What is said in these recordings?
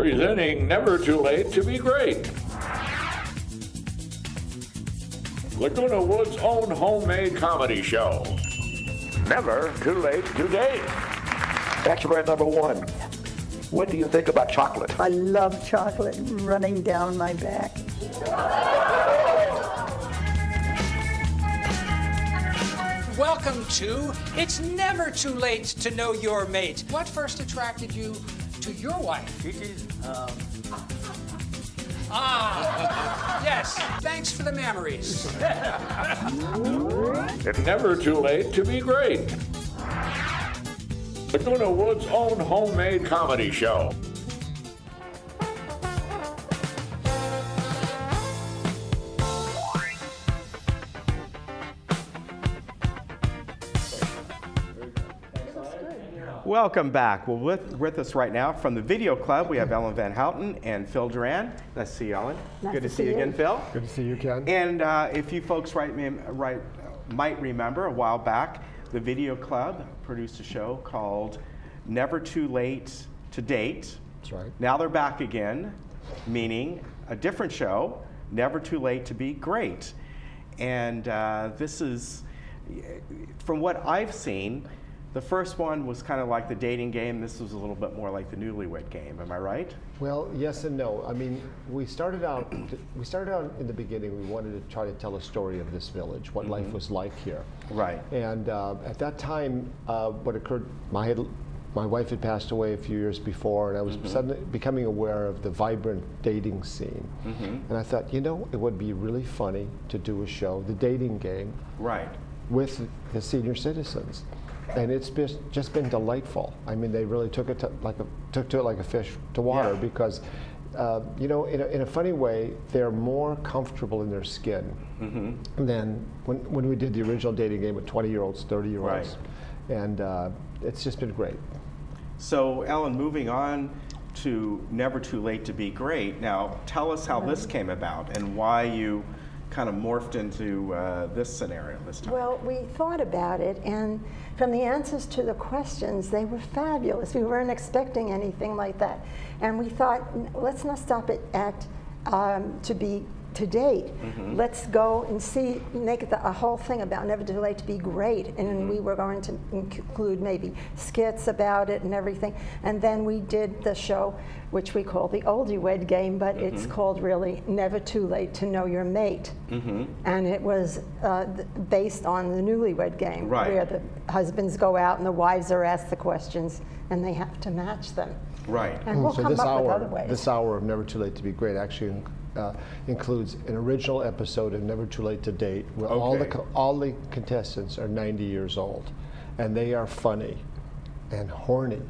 Presenting Never Too Late to Be Great. Laguna Woods' own homemade comedy show. Never Too Late to Date. Bachelorette number one. What do you think about chocolate? I love chocolate running down my back. Welcome to It's Never Too Late to Know Your Mate. What first attracted you to your wife? Yes. Thanks for the memories. It's never too late to be great. Laguna Woods' own homemade comedy show. Welcome back. Well, with us right now from the Video Club, we have Ellen Van Houten and Phil Duran. Nice to see you, Ellen. Good to see you again, Phil. Good to see you, Ken. And if you folks might remember, a while back, the Video Club produced a show called Never Too Late to Date. That's right. Now they're back again, meaning a different show, Never Too Late to Be Great. And this is, from what I've seen, the first one was kind of like the dating game. This was a little bit more like the newlywed game. Am I right? Well, yes and no. I mean, we started out in the beginning. We wanted to try to tell a story of this village, what life was like here. Right. And at that time, what occurred, my wife had passed away a few years before, and I was suddenly becoming aware of the vibrant dating scene. And I thought, you know, it would be really funny to do a show, the dating game, Right. with the senior citizens. And it's just been delightful. I mean, they really took to it like a fish to water, because, you know, in a funny way, they're more comfortable in their skin than when we did the original dating game with 20-year-olds, 30-year-olds. Right. And it's just been great. So, Ellen, moving on to Never Too Late to Be Great. Now, tell us how this came about and why you kind of morphed into this scenario this time. Well, we thought about it, and from the answers to the questions, they were fabulous. We weren't expecting anything like that. And we thought, let's not stop it at to date. Let's go and make it a whole thing about Never Too Late to Be Great. And we were going to include maybe skits about it and everything. And then we did the show, which we call the Oldie Wed Game, but it's called really Never Too Late to Know Your Mate. And it was based on the Newlywed Game, where the husbands go out and the wives are asked the questions, and they have to match them. Right. And we'll So come up with other ways. this hour of Never Too Late to Be Great actually includes an original episode of Never Too Late to Date, where all the contestants are 90 years old, and they are funny and horny.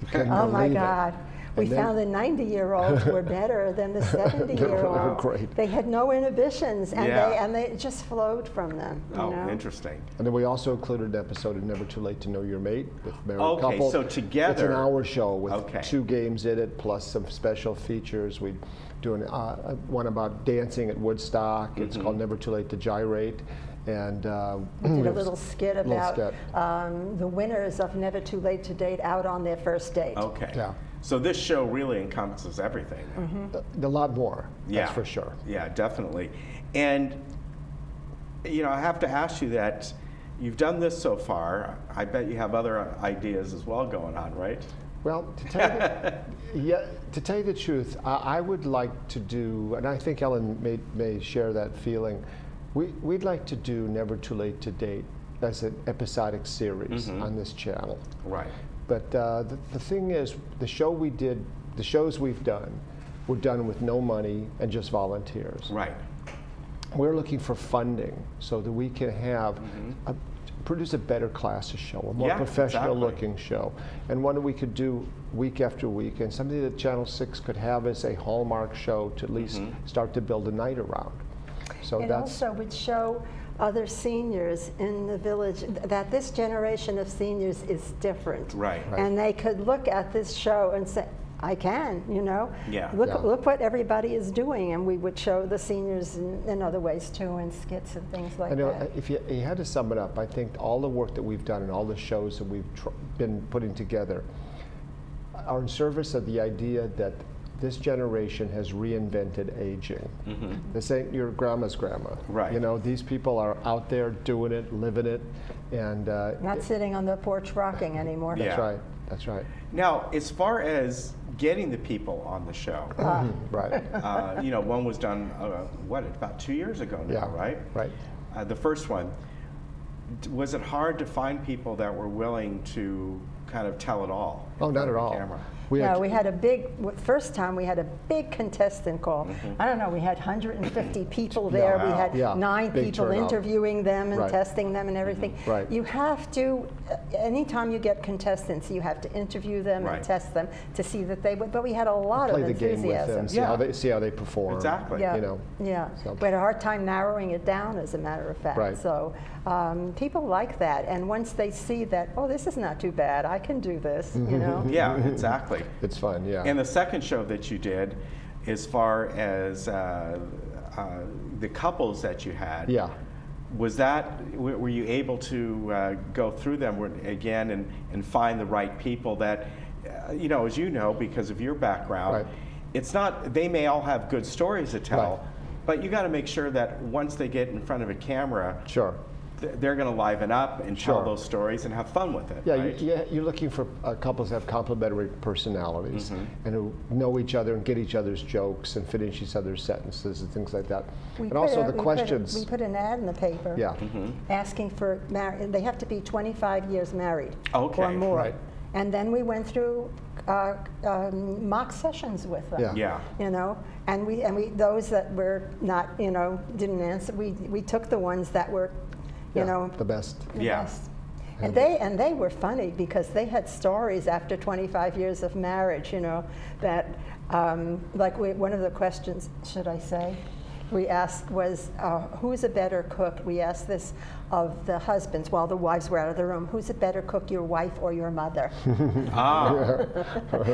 You couldn't Oh my believe it. God. We found the 90-year-olds were better than the 70-year-olds. They were great. They had no inhibitions, and they just flowed from them. Oh, you know? interesting. And then we also included an episode of Never Too Late to Know Your Mate with married Okay, couple. so together- It's an hour show with Okay. 2 games in it, plus some special features. We do one about dancing at Woodstock. It's called Never Too Late to Gyrate. And We did a little skit little about skit. The winners of Never Too Late to Date out on their first date. Okay. Yeah. So this show really encompasses everything. a lot more, Yeah. that's for sure. Yeah, definitely. And, you know, I have to ask you that you've done this so far. I bet you have other ideas as well going on, right? Well, to tell you the truth, I would like to do, and I think Ellen may share that feeling, we'd like to do Never Too Late to Date as an episodic series on this channel. Right. But the thing is, the shows we've done were done with no money and just volunteers. Right. We're looking for funding so that we can have produce a better class of show, a more professional looking show, and one that we could do week after week, and something that Channel 6 could have as a hallmark show to at least start to build a night around. So It also would show other seniors in the village that this generation of seniors is different. Right. And they could look at this show and say, I can, you know. Yeah. Look what everybody is doing, and we would show the seniors in other ways too, in skits and things like I know, that. if you had to sum it up, I think all the work that we've done and all the shows that we've been putting together are in service of the idea that this generation has reinvented aging. This ain't your grandma's grandma. Right. You know, these people are out there doing it, living it, and Not sitting on the porch rocking anymore. Yeah. that's right. That's right. Now, as far as getting the people on the show, Right. you know, one was done, about 2 years ago now, Yeah. right? Right. The first one, was it hard to find people that were willing to kind of tell it all? Oh, in not front at of all. the camera? Yeah, we had a big, first time we had a big contestant call. I don't know, we had 150 people there. We had Yeah, 9 big people turnout. interviewing them and Right. testing them and everything. Right. You have to, anytime you get contestants, you have to interview them Right. and test them to see that they would, but we had a lot Play of the game with enthusiasm. them, Yeah. see how they perform. Exactly. Yeah, You know. yeah. So- We had a hard time narrowing it down, as a matter of fact. Right. So people like that, and once they see that, oh, this is not too bad, I can do this, you know. Yeah, exactly. It's fun, yeah. And the second show that you did, as far as the couples that you had, Yeah. was that, were you able to go through them again and find the right people that, you know, as you know, because of your background, Right. it's not, they may all have good stories to tell, Right. but you got to make sure that once they get in front of a camera, Sure. they're going to liven up and tell Sure. those stories and have fun with it. Yeah, right? you're looking for couples that have complementary personalities and who know each other and get each other's jokes and finish each other's sentences and things like that. We And put also a- the we put a- questions. we put an ad in the paper. Yeah. Asking for they have to be 25 years married or Okay, more. right. And then we went through mock sessions with them. Yeah. Yeah. You know, and we those that were not, you know, didn't answer. We took the ones that were, you Yeah, know, the best. the Yeah. best. And they were funny because they had stories after 25 years of marriage, you know, that like one of the questions, should I say, we asked was, who's a better cook? We asked this of the husbands while the wives were out of the room. Who's a better cook, your wife or your mother?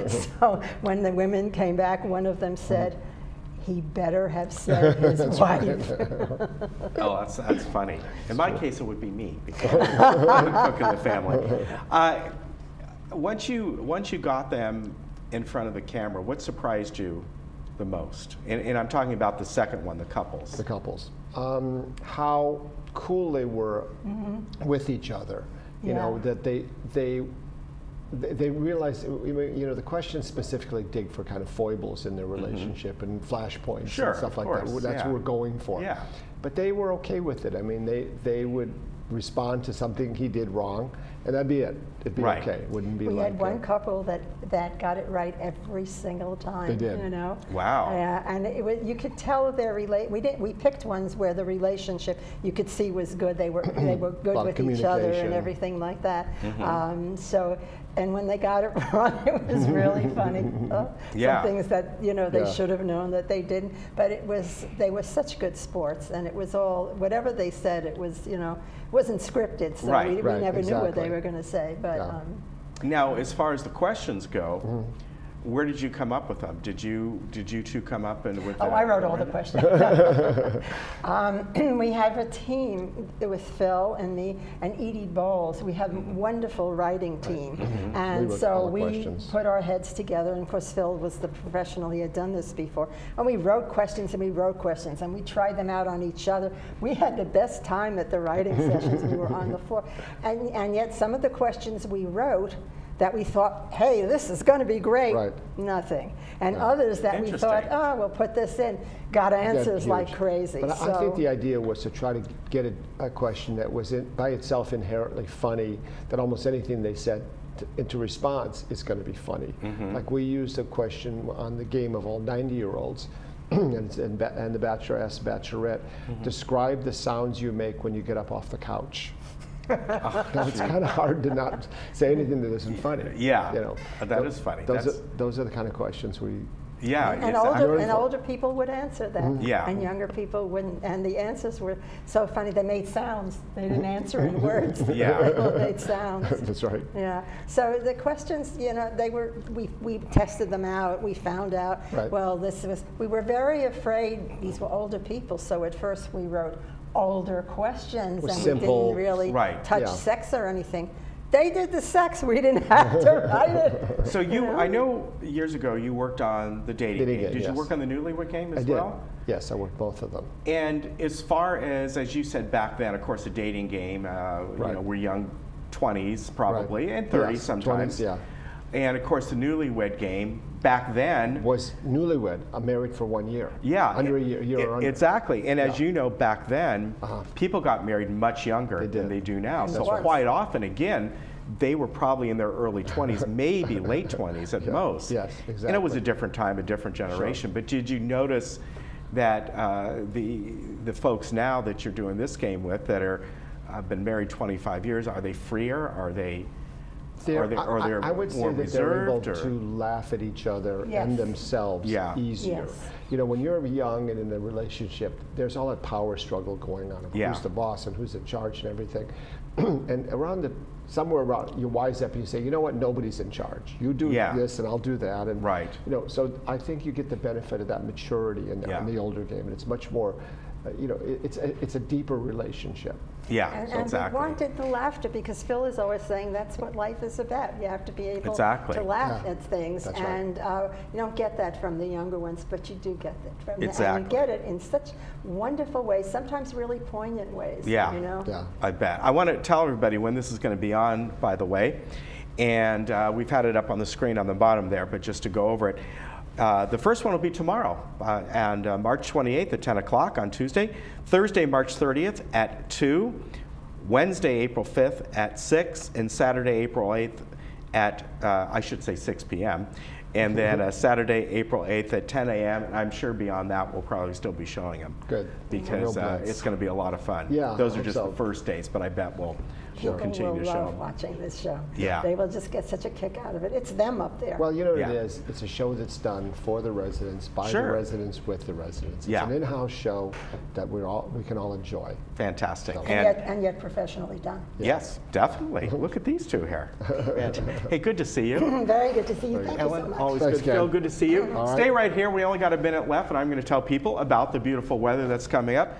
So when the women came back, one of them said, he better have said his wife. Oh, that's funny. In my case, it would be me because I'm the cook in the family. Once you got them in front of the camera, what surprised you the most? And I'm talking about the second one, the couples. The couples. How cool they were with each other. You know, that they realized, you know, the questions specifically dig for kind of foibles in their relationship and flashpoints Sure, and stuff of like course, that. That's yeah. what we're going for. Yeah. But they were okay with it. I mean, they would respond to something he did wrong, and that'd be it. It'd be Right. okay. It wouldn't be We like had one couple that got it right every single time. They did. You know. Wow. Yeah, and it was, you could tell their We picked ones where the relationship you could see was good. They were good Lot of with each other communication. and everything like that. And when they got it wrong, it was really funny. Yeah. Some things that, you know, they Yeah. should have known that they didn't. But they were such good sports, and it was all whatever they said. It was, you know, it wasn't scripted, so Right. we Right, never knew what they exactly. were going to say. But Yeah. Now, as far as the questions go, where did you come up with them? Did you two come up and with? I wrote all the questions. We have a team with Phil and me and Edie Bowles. We have a wonderful writing team. And We wrote so all the we questions. put our heads together, and of course Phil was the professional, he had done this before. And we wrote questions and we wrote questions and we tried them out on each other. We had the best time at the writing sessions. We were on the floor. And yet some of the questions we wrote that we thought, hey, this is going to be great, Right. nothing. And others that we thought, Interesting. oh, we'll put this in, got answers like huge. crazy. But So I think the idea was to try to get a question that was by itself inherently funny, that almost anything they said into response is going to be funny. Like we used a question on the game of all 90-year-olds, and the Bachelor asked Bachelorette, describe the sounds you make when you get up off the couch. Now, it's kind of hard to not say anything that isn't funny. Yeah, you know, that is funny. Those are the kind of questions we. Yeah, and exactly. older people would answer that, Yeah. and younger people wouldn't. And the answers were so funny. They made sounds. They didn't answer in words. Yeah. They all made sounds. That's right. Yeah. So the questions, you know, we tested them out. We found out. Right. Well, we were very afraid. These were older people. So at first we wrote older questions, Was and simple. we didn't really Right. touch Yeah. sex or anything. They did the sex. We didn't have to write it. So I know years ago you worked on the dating game. Did you yes. work on the Newlywed Game as I well? did. Yes, I worked both of them. And as far as you said back then, of course, the dating game, you know, we're young 20s probably, Right. and 30s Yes, sometimes. 20s, yeah. And of course, the Newlywed Game back then Was newlywed. I'm married for 1 year. Yeah, Under a year or under. Exactly. And as you know, back then, Uh-huh. people got married much younger than they do now. So That's right. quite often, again, they were probably in their early 20s, maybe late 20s at most. Yes, And it was a exactly. different time, a different generation. But did you notice that the folks now that you're doing this game with that are been married 25 years, are they freer? Are they? I would say more that they're able reserved, or- to laugh at each other Yes. and themselves Yeah. easier. Yes. You know, when you're young and in a relationship, there's all that power struggle going on of Yeah. who's the boss and who's in charge and everything. And somewhere around, you wise up and you say, you know what, nobody's in charge. You do Yeah. this and I'll do that. And, Right. you know, so I think you get the benefit of that maturity in Yeah. the older game. And it's much more, you know, it's a deeper relationship. Yeah, And exactly. we wanted the laughter because Phil is always saying that's what life is about. You have to be able Exactly. to laugh Yeah. at things. That's right. And you don't get that from the younger ones, but you do get that from them. And Exactly. you get it in such wonderful ways, sometimes really poignant ways. Yeah. You know? Yeah. I bet. I want to tell everybody when this is going to be on, by the way. And we've had it up on the screen on the bottom there, but just to go over it. The first one will be tomorrow, and March 28th at 10 o'clock on Tuesday. Thursday, March 30th at 2. Wednesday, April 5th at 6. And Saturday, April 8th at, I should say 6 p.m. And then Saturday, April 8th at 10 a.m. And I'm sure beyond that, we'll probably still be showing them. Good. Because Real blitz. it's going to be a lot of fun. Yeah, Those I are hope just so. the first days, but I bet we'll People continue will to show love them. watching this show. Yeah. They will just get such a kick out of it. It's them up there. Well, you know what Yeah. it is? It's a show that's done for the residents, by Sure. the residents, with the residents. It's Yeah. an in-house show that we can all enjoy. Fantastic. and yet professionally done. Yes, definitely. Look at these two here. Hey, good to see you. Very good to see you. Thank you so Ellen, much. always Thanks, good. Phil, Ken. good to see you. All right. Stay right here. We only got a minute left, and I'm going to tell people about the beautiful weather that's coming up.